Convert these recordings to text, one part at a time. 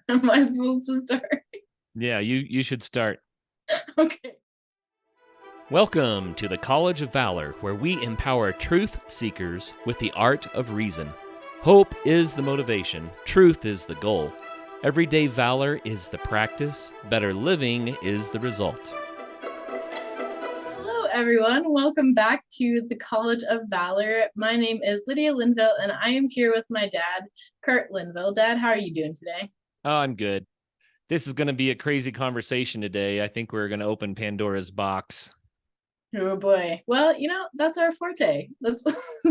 Am I supposed to start? Yeah, you should start. Okay. Welcome to the College of Valor, where we empower truth seekers with the art of reason. Hope is the motivation, truth is the goal. Everyday valor is the practice, better living is the result. Hello, everyone. Welcome back to the College of Valor. My name is Lydia Linville, and I am here with my dad, Kurt Linville. Dad, how are you doing today? Oh, I'm good. This is going to be a crazy conversation today. I think we're going to open Pandora's box. Oh boy. Well, that's our forte. That's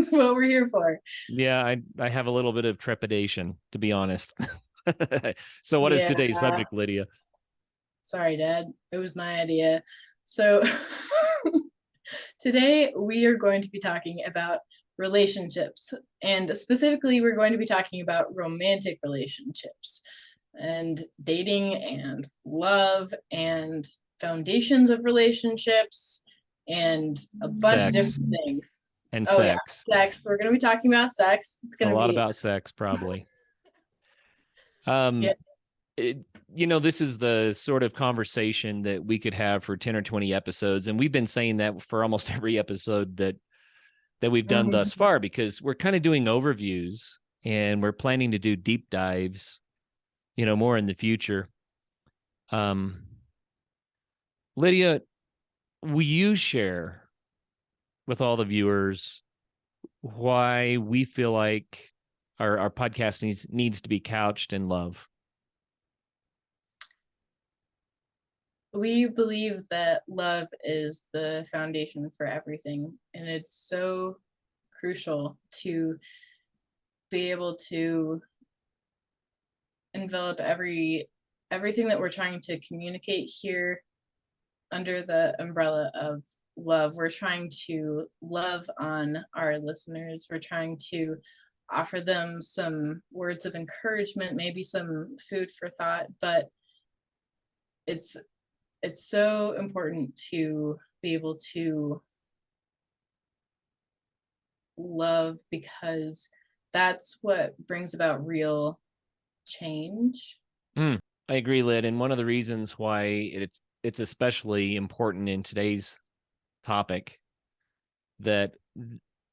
what we're here for. Yeah, I have a little bit of trepidation, to be honest. So what is Yeah. today's subject, Lydia? Sorry, Dad. It was my idea. So today we are going to be talking about relationships, and specifically, we're going to be talking about romantic relationships and dating and love and foundations of relationships and a bunch of Sex different things. and Oh, yeah, sex. sex. We're going to be talking about sex. It's A going to lot be, about sex, probably. yeah. Um, it, this is the sort of conversation that we could have for 10 or 20 episodes. And we've been saying that for almost every episode that we've done thus Mhm. far, because we're kind of doing overviews and we're planning to do deep dives, more in the future. Um, Lydia, will you share with all the viewers why we feel like our podcast needs to be couched in love? We believe that love is the foundation for everything, and it's so crucial to be able to envelop everything that we're trying to communicate here under the umbrella of love. We're trying to love on our listeners. We're trying to offer them some words of encouragement, maybe some food for thought, but it's it's so important to be able to love because that's what brings about real change. I agree, Lyd. And one of the reasons why it's especially important in today's topic that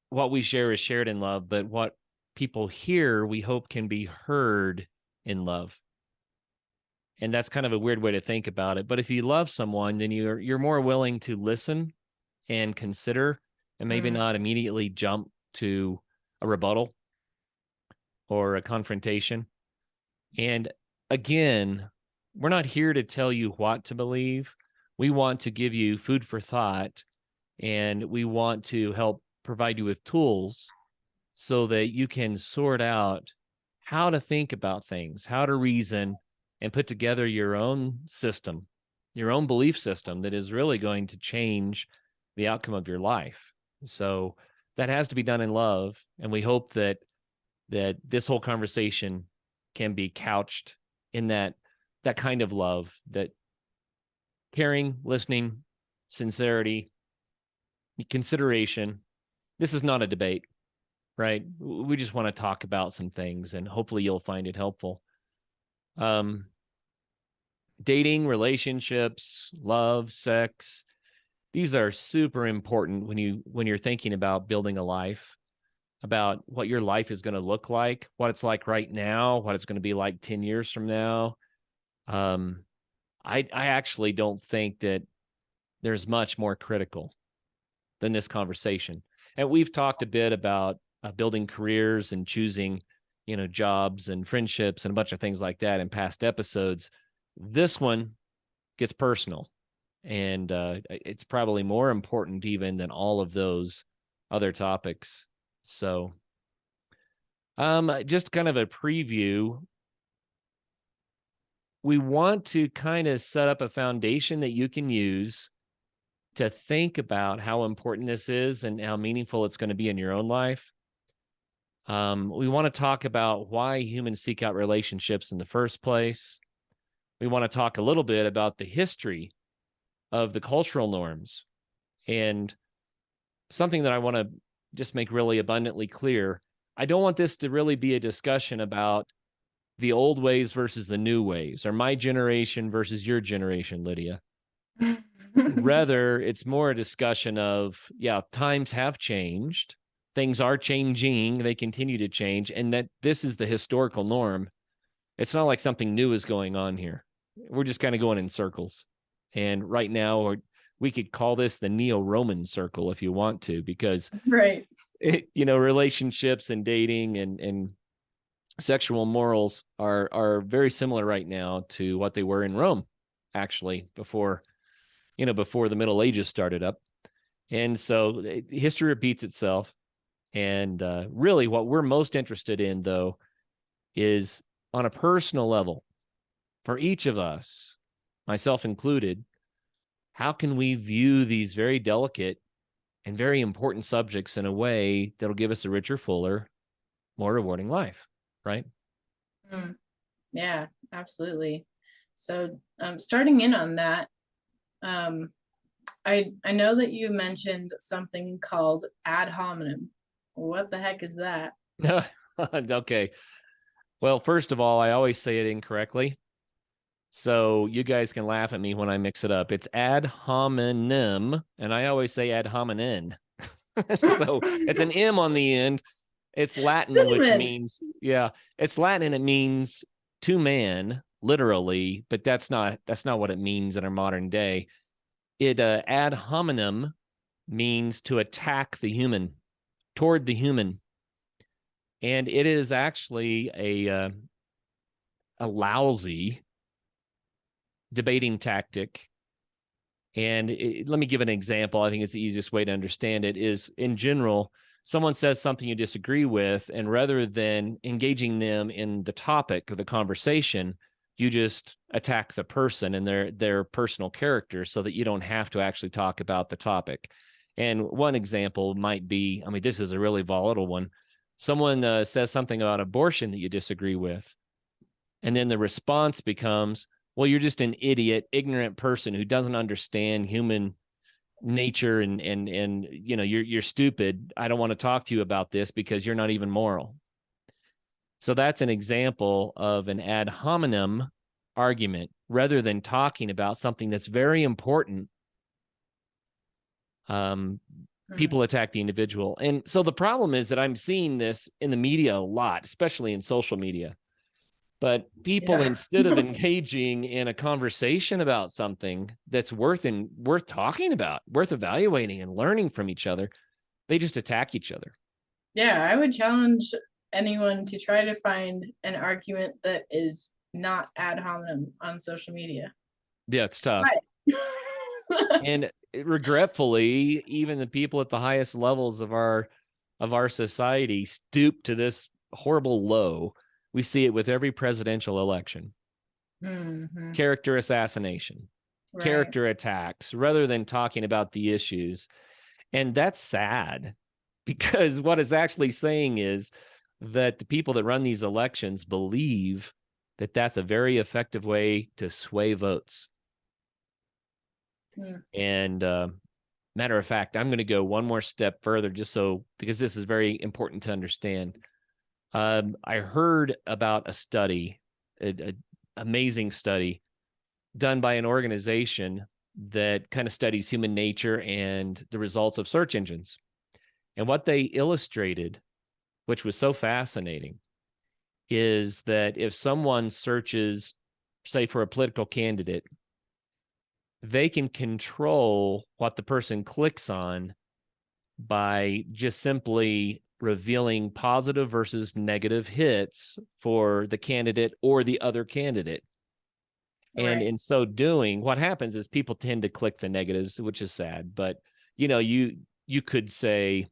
what we share is shared in love, but what people hear, we hope can be heard in love. And that's kind of a weird way to think about it. But if you love someone, then you're more willing to listen and consider, and maybe Mm, not immediately jump to a rebuttal or a confrontation. And again, we're not here to tell you what to believe. We want to give you food for thought, and we want to help provide you with tools so that you can sort out how to think about things, how to reason, and put together your own system, your own belief system that is really going to change the outcome of your life. So that has to be done in love, and we hope that this whole conversation can be couched in that kind of love, that caring, listening, sincerity, consideration. This is not a debate, right? We just want to talk about some things, and hopefully you'll find it helpful. Um, Dating, relationships, love, sex, these are super important when you're thinking about building a life, about what your life is going to look like, what it's like right now, what it's going to be like 10 years from now. Um, I actually don't think that there's much more critical than this conversation. And we've talked a bit about building careers and choosing, jobs and friendships and a bunch of things like that in past episodes. This one gets personal, and it's probably more important even than all of those other topics. So, just kind of a preview. We want to kind of set up a foundation that you can use to think about how important this is and how meaningful it's going to be in your own life. We want to talk about why humans seek out relationships in the first place. We want to talk a little bit about the history of the cultural norms, and something that I want to just make really abundantly clear. I don't want this to really be a discussion about the old ways versus the new ways, or my generation versus your generation, Lydia. Rather, it's more a discussion of, yeah, times have changed. Things are changing. They continue to change. And that this is the historical norm. It's not like something new is going on here. We're just kind of going in circles. And right now, we could call this the neo-Roman circle if you want to, because Right. relationships and dating and sexual morals are very similar right now to what they were in Rome, actually, before the Middle Ages started up. And so history repeats itself. And really, what we're most interested in, though, is on a personal level, for each of us, myself included, how can we view these very delicate and very important subjects in a way that'll give us a richer, fuller, more rewarding life, right? Mm, yeah, absolutely. So, starting in on that, um, I know that you mentioned something called ad hominem. What the heck is that? Okay. Well, first of all, I always say it incorrectly. So you guys can laugh at me when I mix it up. It's ad hominem, and I always say ad hominin. So it's an M on the end. It's Latin, which Cinnamon. means, yeah, it's Latin and it means to man, literally, but that's not what it means in our modern day. It ad hominem means to attack the human, toward the human. And it is actually a lousy debating tactic. And let me give an example. I think it's the easiest way to understand it is, in general, someone says something you disagree with, and rather than engaging them in the topic of the conversation, you just attack the person and their personal character so that you don't have to actually talk about the topic. And one example might be, I mean, this is a really volatile one. Someone says something about abortion that you disagree with, and then the response becomes, well, you're just an idiot, ignorant person who doesn't understand human nature, and you're stupid. I don't want to talk to you about this because you're not even moral. So that's an example of an ad hominem argument. Rather than talking about something that's very important, people attack the individual. And so the problem is that I'm seeing this in the media a lot, especially in social media. But people, Yeah. instead of engaging in a conversation about something that's worth talking about, worth evaluating and learning from each other, they just attack each other. Yeah, I would challenge anyone to try to find an argument that is not ad hominem on social media. Yeah, it's tough. Right. And regretfully, even the people at the highest levels of our society stoop to this horrible low. We see it with every presidential election. Mm-hmm. Character assassination, Right. character attacks, rather than talking about the issues. And that's sad, because what it's actually saying is that the people that run these elections believe that that's a very effective way to sway votes. Mm. And matter of fact, I'm going to go one more step further, because this is very important to understand. I heard about a study, an amazing study done by an organization that kind of studies human nature and the results of search engines. And what they illustrated, which was so fascinating, is that if someone searches, say, for a political candidate, they can control what the person clicks on by just simply revealing positive versus negative hits for the candidate or the other candidate. And Right. in so doing, what happens is people tend to click the negatives, which is sad. But you could say,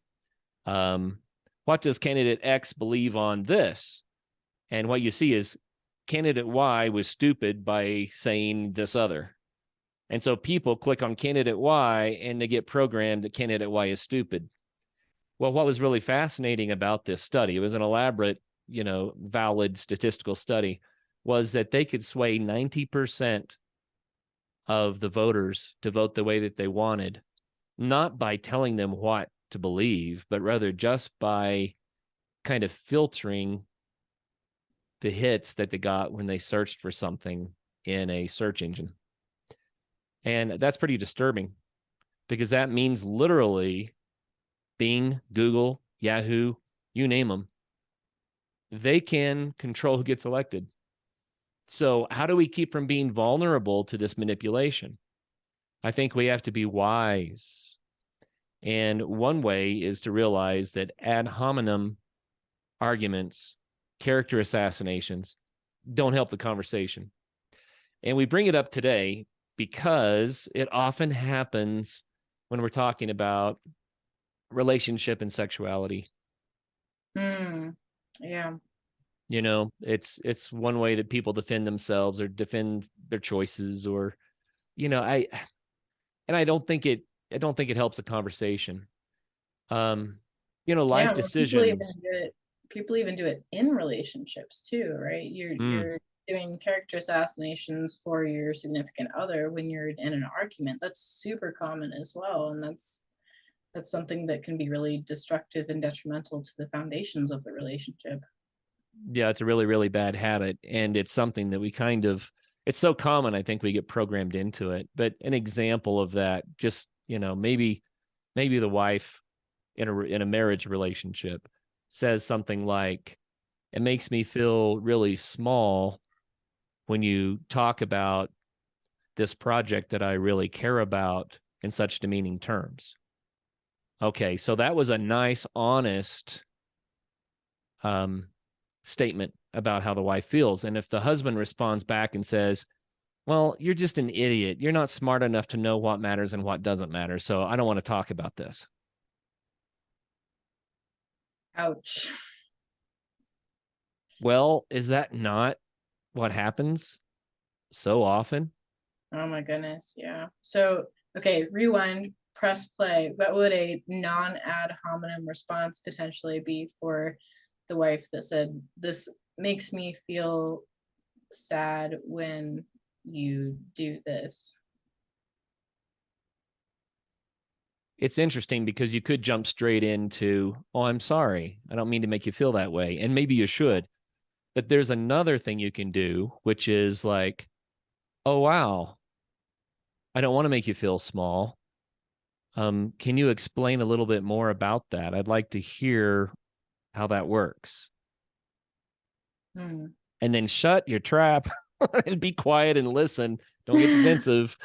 what does candidate X believe on this? And what you see is candidate Y was stupid by saying this other. And so people click on candidate Y and they get programmed that candidate Y is stupid. Well, what was really fascinating about this study, it was an elaborate, valid statistical study, was that they could sway 90% of the voters to vote the way that they wanted, not by telling them what to believe, but rather just by kind of filtering the hits that they got when they searched for something in a search engine. And that's pretty disturbing because that means literally Bing, Google, Yahoo, you name them, they can control who gets elected. So how do we keep from being vulnerable to this manipulation? I think we have to be wise. And one way is to realize that ad hominem arguments, character assassinations don't help the conversation. And we bring it up today because it often happens when we're talking about relationship and sexuality. Yeah. It's one way that people defend themselves or defend their choices, or I don't think it helps a conversation. Life Yeah, well, decisions. people even do it in relationships too, right? Mm, You're doing character assassinations for your significant other when you're in an argument. That's super common as well, and that's something that can be really destructive and detrimental to the foundations of the relationship. yeah, it's a really, really bad habit. And it's something that it's so common, I think we get programmed into it. But an example of that, just, maybe the wife in a marriage relationship says something like, it makes me feel really small when you talk about this project that I really care about in such demeaning terms. Okay, so that was a nice, honest statement about how the wife feels. And if the husband responds back and says, well, you're just an idiot, you're not smart enough to know what matters and what doesn't matter, so I don't want to talk about this. Ouch. Well, is that not what happens so often? Oh my goodness. Yeah. So, okay, rewind, press play. What would a non-ad hominem response potentially be for the wife that said, "This makes me feel sad when you do this"? It's interesting because you could jump straight into, oh, I'm sorry, I don't mean to make you feel that way, and maybe you should. But there's another thing you can do, which is like, oh, wow, I don't want to make you feel small. Can you explain a little bit more about that? I'd like to hear how that works. Hmm. And then shut your trap and be quiet and listen. Don't get defensive,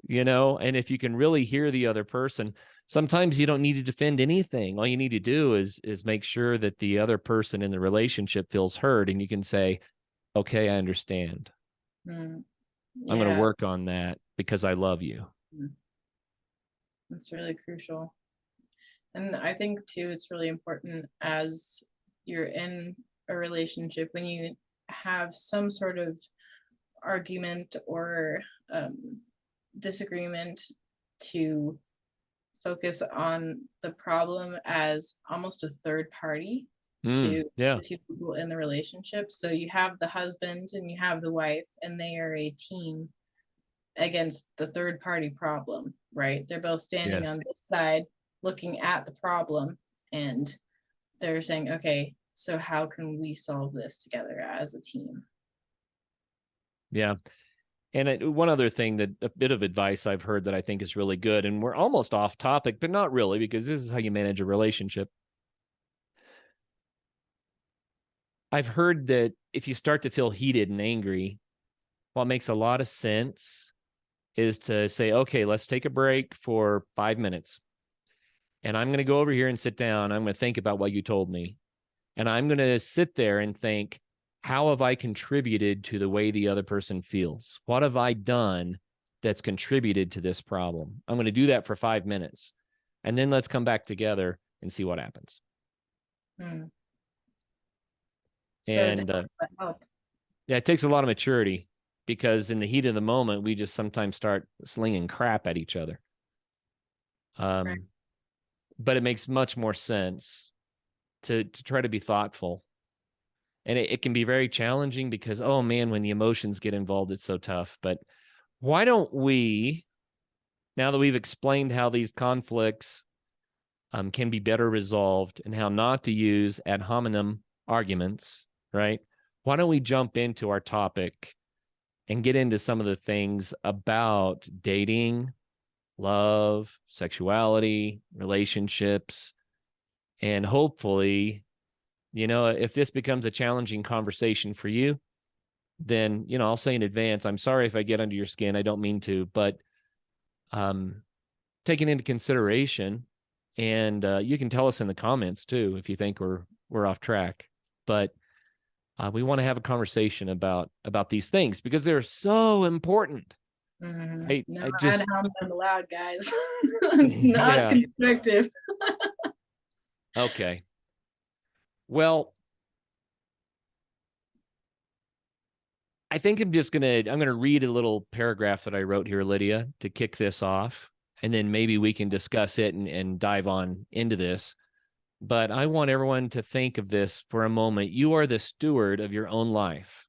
And if you can really hear the other person, sometimes you don't need to defend anything. All you need to do is make sure that the other person in the relationship feels heard, and you can say, okay, I understand. Hmm. I'm going to Yeah, work on that because I love you. that's really crucial. And I think too, it's really important as you're in a relationship when you have some sort of argument or disagreement to focus on the problem as almost a third party to Yeah. the two people in the relationship. So you have the husband and you have the wife, and they are a team against the third party problem, right? They're both standing on Yes. this side looking at the problem, and they're saying, okay, so how can we solve this together as a team? Yeah. And one other thing, that a bit of advice I've heard that I think is really good, and we're almost off topic, but not really, because this is how you manage a relationship. I've heard that if you start to feel heated and angry, what makes a lot of sense is to say, okay, let's take a break for 5 minutes. And I'm going to go over here and sit down. I'm going to think about what you told me. And I'm going to sit there and think, how have I contributed to the way the other person feels? What have I done that's contributed to this problem? I'm going to do that for 5 minutes. And then let's come back together and see what happens. Hmm. So And how does that help? yeah, it takes a lot of maturity, because in the heat of the moment, we just sometimes start slinging crap at each other. Right. Um, but it makes much more sense to try to be thoughtful. And it can be very challenging because, oh man, when the emotions get involved, it's so tough. But why don't we, now that we've explained how these conflicts can be better resolved and how not to use ad hominem arguments, right? why don't we jump into our topic and get into some of the things about dating, love, sexuality, relationships, and hopefully, if this becomes a challenging conversation for you, then, I'll say in advance, I'm sorry if I get under your skin. I don't mean to, but taking into consideration, and you can tell us in the comments too if you think we're off track. But we want to have a conversation about these things because they're so important. No I ad just hominem allowed, guys. It's not yeah. constructive. Okay. Well, I think I'm gonna read a little paragraph that I wrote here, Lydia, to kick this off, and then maybe we can discuss it and dive on into this. But I want everyone to think of this for a moment. You are the steward of your own life.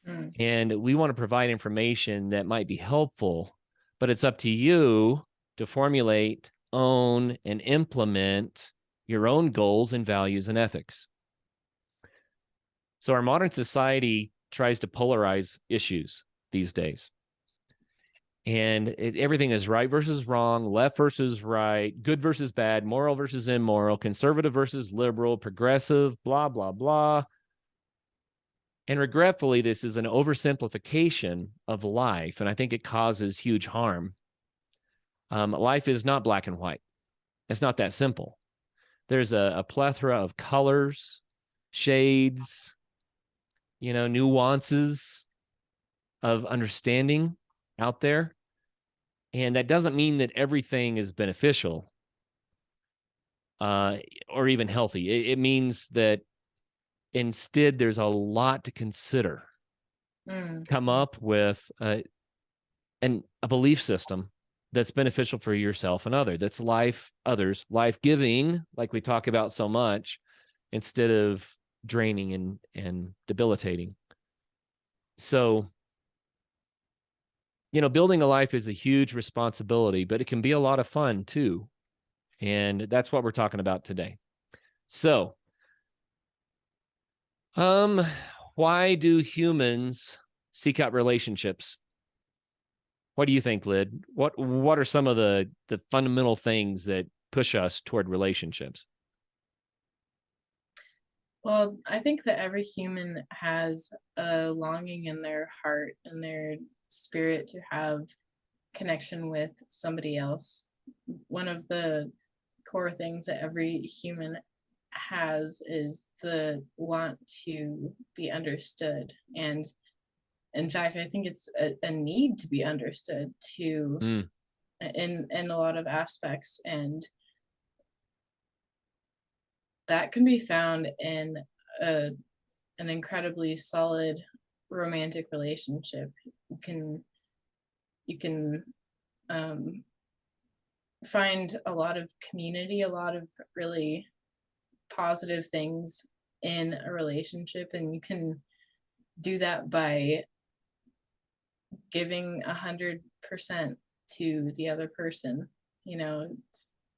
Mm, And we want to provide information that might be helpful, but it's up to you to formulate, own, and implement your own goals and values and ethics. So our modern society tries to polarize issues these days. And everything is right versus wrong, left versus right, good versus bad, moral versus immoral, conservative versus liberal, progressive, blah, blah, blah. And regretfully, this is an oversimplification of life, and I think it causes huge harm. Life is not black and white. It's not that simple. There's a plethora of colors, shades, nuances of understanding out there. And that doesn't mean that everything is beneficial or even healthy. It means that instead, there's a lot to consider. Come up with a belief system that's beneficial for yourself and that's life giving, like we talk about so much, instead of draining and debilitating. So, building a life is a huge responsibility, but it can be a lot of fun too. And that's what we're talking about today. So, why do humans seek out relationships? What do you think, Lyd? What are some of the fundamental things that push us toward relationships? Well, I think that every human has a longing in their heart and their spirit to have connection with somebody else. One of the core things that every human has is the want to be understood. And in fact, I think it's a need to be understood to in a lot of aspects. And that can be found in a, an incredibly solid romantic relationship. You can find a lot of community, a lot of really positive things in a relationship, and you can do that by giving 100% to the other person.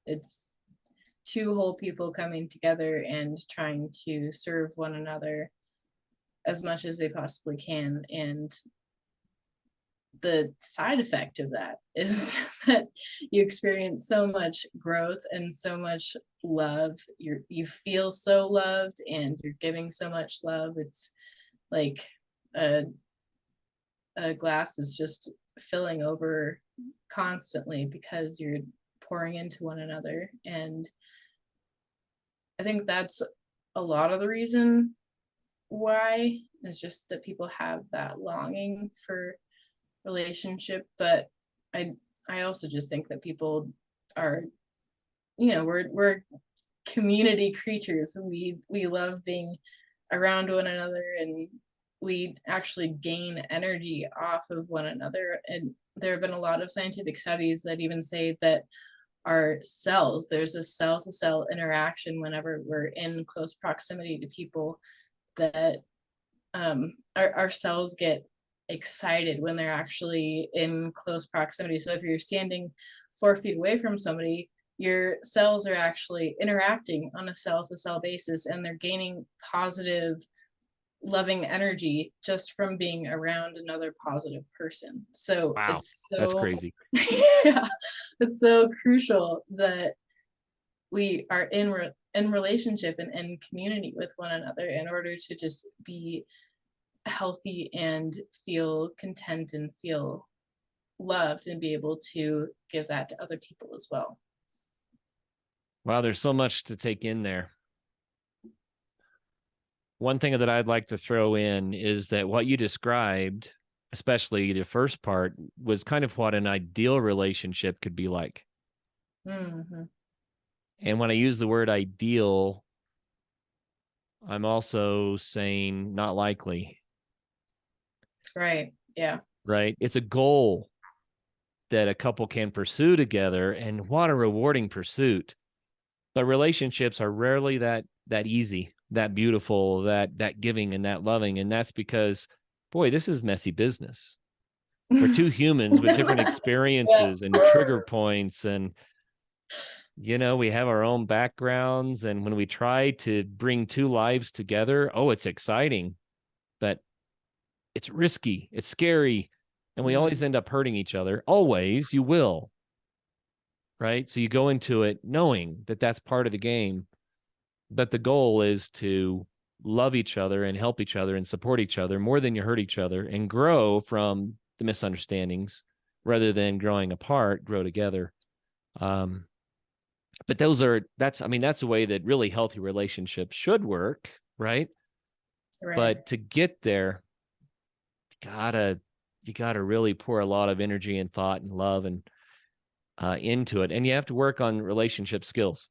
It's two whole people coming together and trying to serve one another as much as they possibly can. And the side effect of that is that you experience so much growth and so much love. You feel so loved and you're giving so much love. It's like a, a glass is just filling over constantly because you're pouring into one another. And I think that's a lot of the reason why. It's just that people have that longing for relationship. But I also just think that people are, we're community creatures. We love being around one another, and we actually gain energy off of one another. And there have been a lot of scientific studies that even say that our cells, there's a cell to cell interaction whenever we're in close proximity to people, that our cells get excited when they're actually in close proximity. So if you're standing 4 feet away from somebody, your cells are actually interacting on a cell to cell basis, and they're gaining positive loving energy just from being around another positive person. So Wow, it's that's so, crazy. yeah, it's so crucial that we are in relationship and in community with one another in order to just be healthy and feel content and feel loved and be able to give that to other people as well. Wow, there's so much to take in there. One thing that I'd like to throw in is that what you described, especially the first part, was kind of what an ideal relationship could be like. Mm-hmm. And when I use the word ideal, I'm also saying not likely, Right. Yeah. right? It's a goal that a couple can pursue together, and what a rewarding pursuit. But relationships are rarely that easy, that beautiful, that giving and that loving, and that's because, boy, this is messy business. We're two humans with different Yeah. experiences and trigger points, and we have our own backgrounds, and when we try to bring two lives together, oh, it's exciting, but it's risky, it's scary, and we always Mm, end up hurting each other. Always, you will, right? So you go into it knowing that that's part of the game, but the goal is to love each other and help each other and support each other more than you hurt each other, and grow from the misunderstandings rather than growing apart, grow together. Um, but that's the way that really healthy relationships should work, right? right. But to get there, gotta you gotta really pour a lot of energy and thought and love and into it, and you have to work on relationship skills,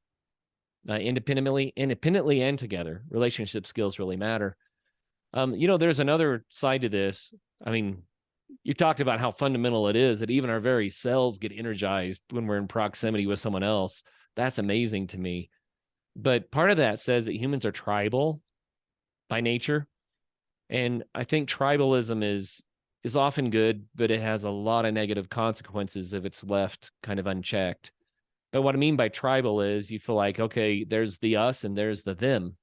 independently and together. Relationship skills really matter. There's another side to this. I mean, you talked about how fundamental it is that even our very cells get energized when we're in proximity with someone else. That's amazing to me. But part of that says that humans are tribal by nature. And I think tribalism is often good, but it has a lot of negative consequences if it's left kind of unchecked. But what I mean by tribal is you feel like, okay, there's the us and there's the them.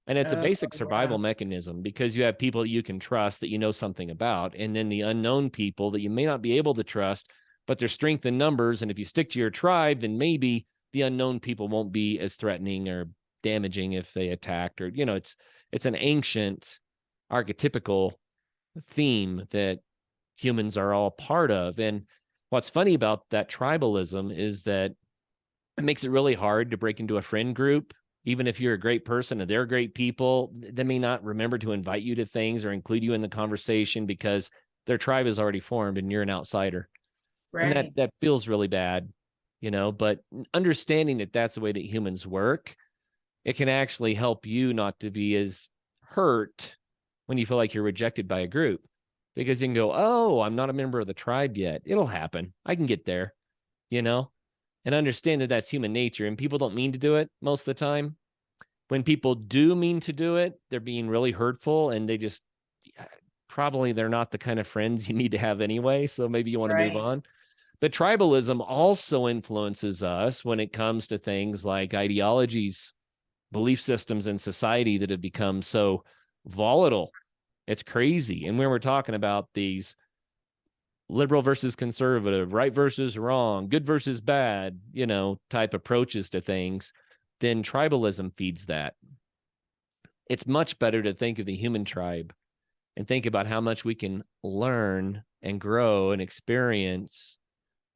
And it's a Oh, basic yeah. survival mechanism because you have people that you can trust that you know something about, and then the unknown people that you may not be able to trust, but there's strength in numbers. And if you stick to your tribe, then maybe the unknown people won't be as threatening or damaging if they attacked, or it's an ancient archetypical theme that humans are all part of. And what's funny about that tribalism is that it makes it really hard to break into a friend group. Even if you're a great person and they're great people, they may not remember to invite you to things or include you in the conversation because their tribe is already formed and you're an outsider. And that Right. that feels really bad, but understanding that that's the way that humans work, it can actually help you not to be as hurt when you feel like you're rejected by a group, because you can go, oh, I'm not a member of the tribe yet. It'll happen. I can get there, you know? And understand that that's human nature, and people don't mean to do it most of the time. When people do mean to do it, they're being really hurtful, and probably they're not the kind of friends you need to have anyway. So maybe you want to move Right. on. But tribalism also influences us when it comes to things like ideologies, belief systems in society that have become so volatile. It's crazy. And when we're talking about these liberal versus conservative, right versus wrong, good versus bad, type approaches to things, then tribalism feeds that. It's much better to think of the human tribe and think about how much we can learn and grow and experience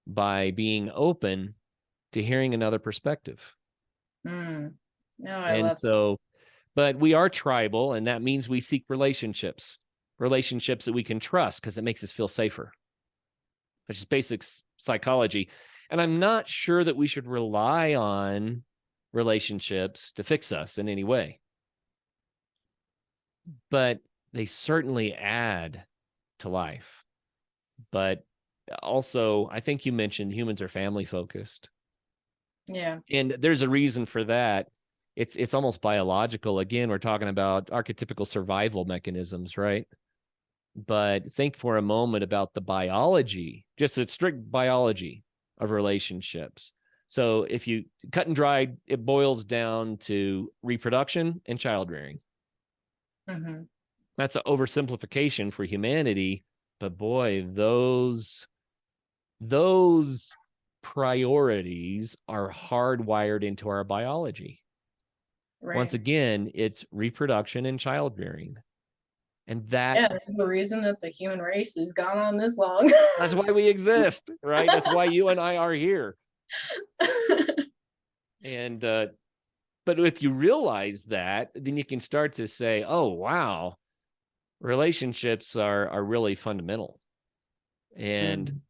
by being open to hearing another perspective. Mm. No, I And love so, but we are tribal, and that means we seek relationships that we can trust because it makes us feel safer, which is basic psychology. And I'm not sure that we should rely on relationships to fix us in any way, but they certainly add to life. But also, I think you mentioned humans are family focused. that. Yeah. And there's a reason for that. It's almost biological. Again, we're talking about archetypical survival mechanisms, right? But think for a moment about the biology, just the strict biology of relationships. So if you cut and dried, it boils down to reproduction and child rearing. Mm-hmm. That's an oversimplification for humanity, but boy, those priorities are hardwired into our biology. Once Right. again, it's reproduction and child rearing. And Yeah, there's a reason that the human race has gone on this long. that's why we exist, right? That's why you and I are here. And but if you realize that, then you can start to say, oh wow, relationships are really fundamental. And Mm.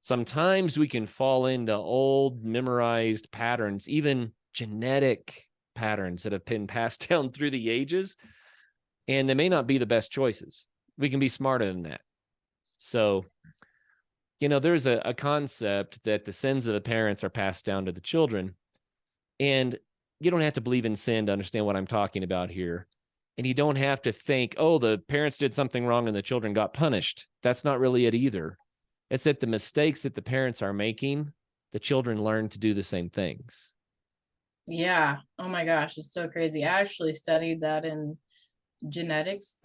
sometimes we can fall into old memorized patterns, even genetic patterns that have been passed down through the ages, and they may not be the best choices. We can be smarter than that. So, there's a concept that the sins of the parents are passed down to the children. And you don't have to believe in sin to understand what I'm talking about here. And you don't have to think, oh, the parents did something wrong and the children got punished. That's not really it either. It's that the mistakes that the parents are making, the children learn to do the same things. Yeah. Oh my gosh, it's so crazy. I actually studied that in genetics.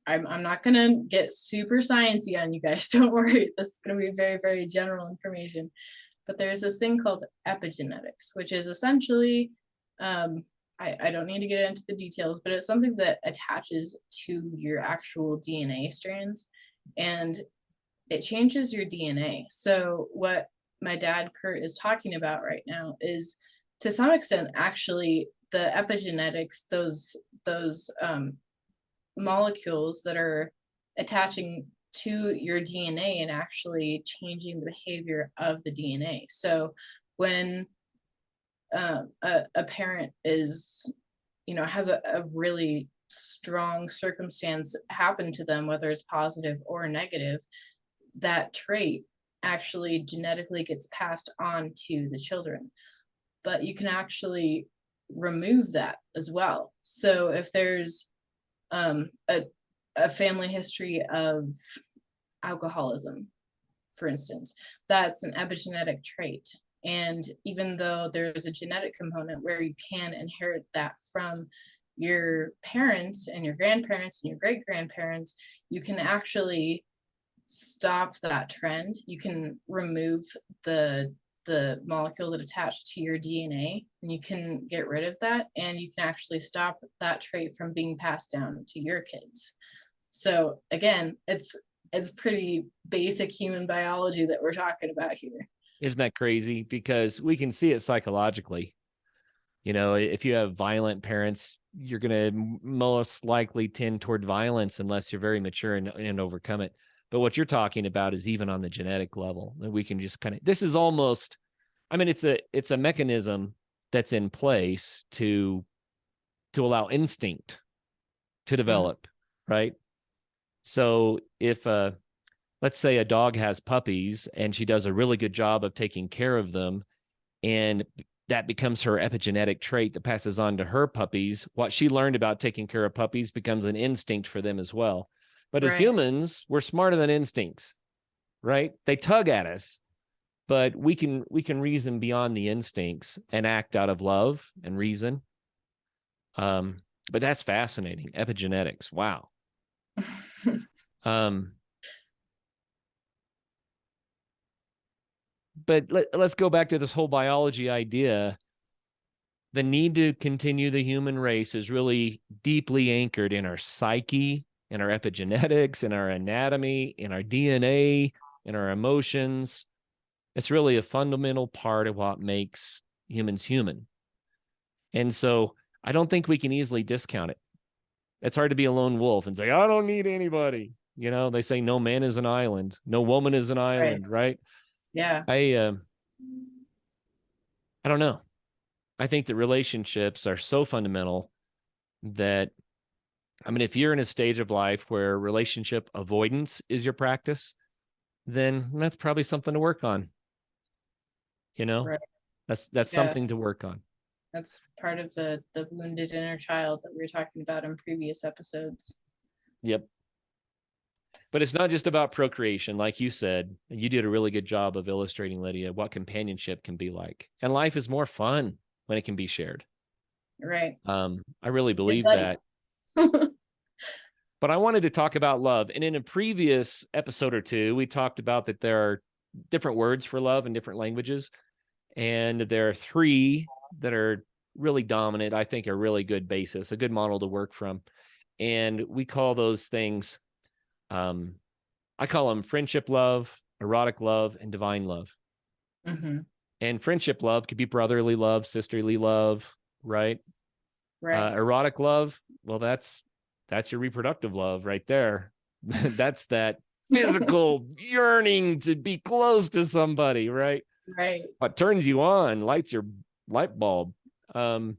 I'm not gonna get super sciencey on you guys. Don't worry. This is gonna be very, very general information. But there's this thing called epigenetics, which is essentially, um, I don't need to get into the details, but it's something that attaches to your actual DNA strands, and it changes your DNA. So what my dad Kurt is talking about right now is, to some extent, actually the epigenetics, those molecules that are attaching to your DNA and actually changing the behavior of the DNA. So when a parent is, has a really strong circumstance happen to them, whether it's positive or negative, that trait actually genetically gets passed on to the children. But you can actually remove that as well. So if there's um, a, a family history of alcoholism, for instance, that's an epigenetic trait. And even though there's a genetic component where you can inherit that from your parents and your grandparents and your great grandparents, you can actually stop that trend. You can remove the molecule that attached to your DNA, and you can get rid of that, and you can actually stop that trait from being passed down to your kids. So again, it's pretty basic human biology that we're talking about here. Isn't that crazy? Because we can see it psychologically. If you have violent parents, you're going to most likely tend toward violence unless you're very mature and overcome it. But what you're talking about is even on the genetic level that we can just this is almost, it's a mechanism that's in place to allow instinct to Mhm. develop, right? So if let's say a dog has puppies and she does a really good job of taking care of them, and that becomes her epigenetic trait that passes on to her puppies. What she learned about taking care of puppies becomes an instinct for them as well. But as Right. humans, we're smarter than instincts, right? They tug at us, but we can reason beyond the instincts and act out of love and reason. But that's fascinating. Epigenetics. Wow. Um, but let's go back to this whole biology idea. The need to continue the human race is really deeply anchored in our psyche, in our epigenetics, in our anatomy, in our DNA, in our emotions. It's really a fundamental part of what makes humans human. And so I don't think we can easily discount it. It's hard to be a lone wolf and say, I don't need anybody. They say no man is an island, no woman is an Right. island, right? Yeah. I don't know. I think that relationships are so fundamental that, if you're in a stage of life where relationship avoidance is your practice, then that's probably something to work on. You know, Right. that's Yeah. something to work on. That's part of the wounded inner child that we were talking about in previous episodes. Yep. But it's not just about procreation, like you said. And you did a really good job of illustrating, Lydia, what companionship can be like. And life is more fun when it can be shared. Right. I really Good believe buddy. that. But I wanted to talk about love. And in a previous episode or two, we talked about that there are different words for love in different languages. And there are three that are really dominant, I think, a really good basis, a good model to work from. And we call those things, I call them friendship love, erotic love, and divine love. Mm-hmm. And friendship love could be brotherly love, sisterly love, right? Right. Erotic love, well, that's your reproductive love right there. That's that physical yearning to be close to somebody, right? Right. What turns you on, lights your light bulb. And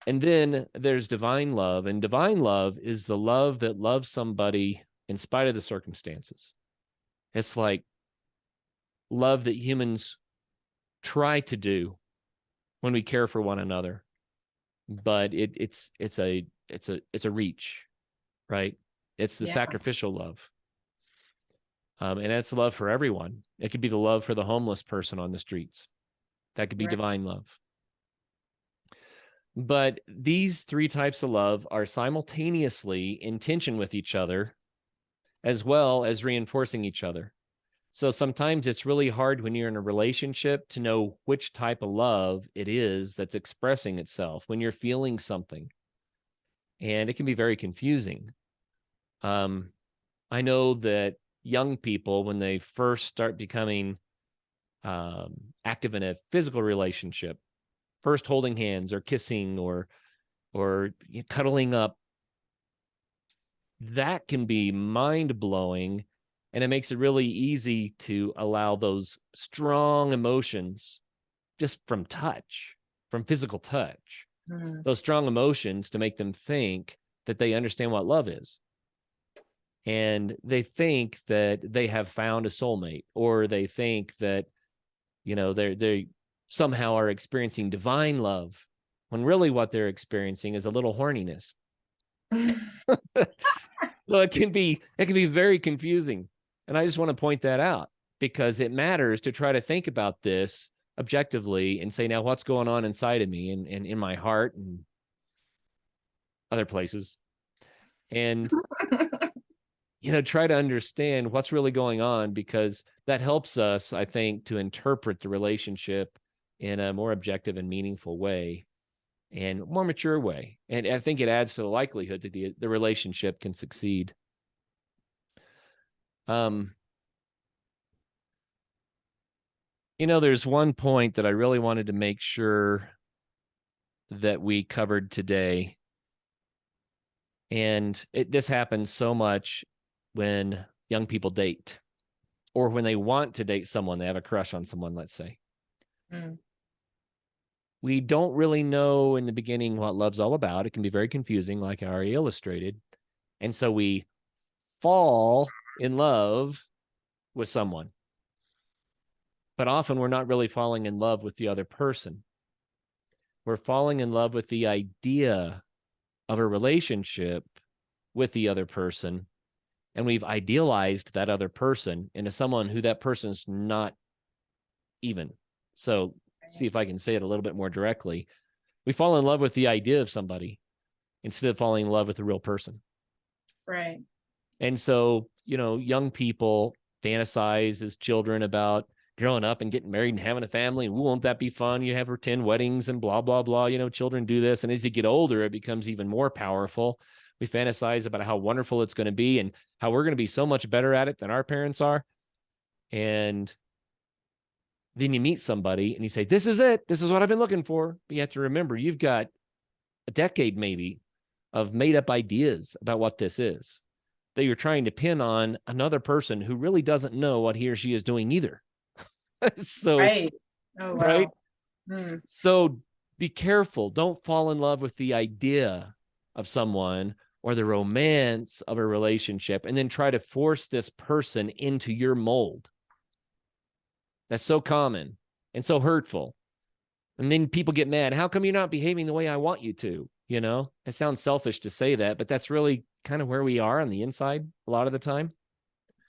then there's divine love, and divine love is the love that loves somebody in spite of the circumstances. It's like love that humans try to do when we care for one another, but it's a reach, right? It's the Yeah. sacrificial love. And that's love for everyone. It could be the love for the homeless person on the streets. That could be Right. divine love. But these three types of love are simultaneously in tension with each other, as well as reinforcing each other. So sometimes it's really hard when you're in a relationship to know which type of love it is that's expressing itself when you're feeling something. And it can be very confusing. I know that young people, when they first start becoming active in a physical relationship, first holding hands or kissing or cuddling up, that can be mind-blowing, and it makes it really easy to allow those strong emotions just from touch, from physical touch, Mm. those strong emotions to make them think that they understand what love is. And they think that they have found a soulmate, or they think that, they somehow are experiencing divine love, when really what they're experiencing is a little horniness. Well, it can be very confusing. And I just want to point that out, because it matters to try to think about this objectively and say, now what's going on inside of me and in my heart and other places. And try to understand what's really going on, because that helps us, I think, to interpret the relationship in a more objective and meaningful way and more mature way. And I think it adds to the likelihood that the relationship can succeed. There's one point that I really wanted to make sure that we covered today. And this happens so much when young people date, or when they want to date someone, they have a crush on someone, let's say. Mm. We don't really know in the beginning what love's all about. It can be very confusing, like I already illustrated. And so we fall in love with someone. But often we're not really falling in love with the other person. We're falling in love with the idea of a relationship with the other person. And we've idealized that other person into someone who that person's not even. So, see if I can say it a little bit more directly. We fall in love with the idea of somebody instead of falling in love with the real person. Right. And so, young people fantasize as children about growing up and getting married and having a family. And won't that be fun? You have 10 weddings and blah, blah, blah. Children do this. And as you get older, it becomes even more powerful. We fantasize about how wonderful it's going to be and how we're going to be so much better at it than our parents are. And then you meet somebody and you say, this is it. This is what I've been looking for. But you have to remember, you've got a decade maybe of made up ideas about what this is that you're trying to pin on another person who really doesn't know what he or she is doing either. So, Right. Oh, wow. right. Mm. So be careful. Don't fall in love with the idea of someone or the romance of a relationship and then try to force this person into your mold. That's so common and so hurtful. And then people get mad. How come you're not behaving the way I want you to? It sounds selfish to say that, but that's really kind of where we are on the inside a lot of the time.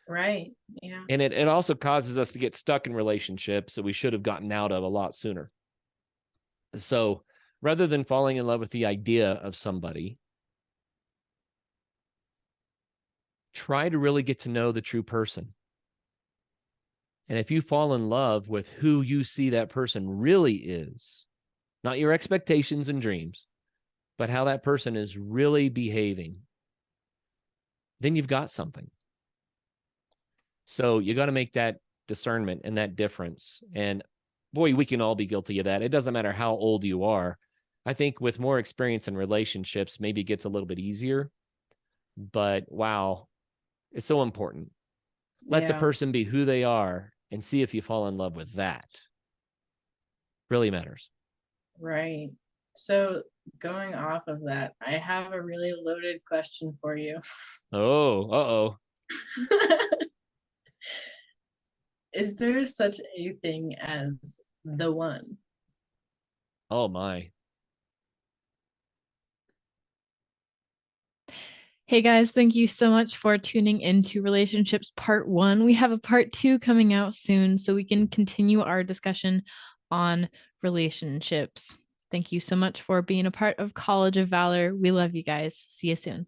Right. Yeah. And it also causes us to get stuck in relationships that we should have gotten out of a lot sooner. So rather than falling in love with the idea of somebody, try to really get to know the true person. And if you fall in love with who you see that person really is, not your expectations and dreams, but how that person is really behaving, then you've got something. So you got to make that discernment and that difference. And boy, we can all be guilty of that. It doesn't matter how old you are. I think with more experience in relationships, maybe it gets a little bit easier. But wow, it's so important. Let the Yeah, person be who they are and see if you fall in love with that. Really matters. right. So going off of that, I have a really loaded question for you. Oh, uh-oh. Is there such a thing as the one? Oh my. Hey guys, thank you so much for tuning into Relationships Part 1. We have a Part 2 coming out soon so we can continue our discussion on relationships. Thank you so much for being a part of College of Valor. We love you guys. See you soon.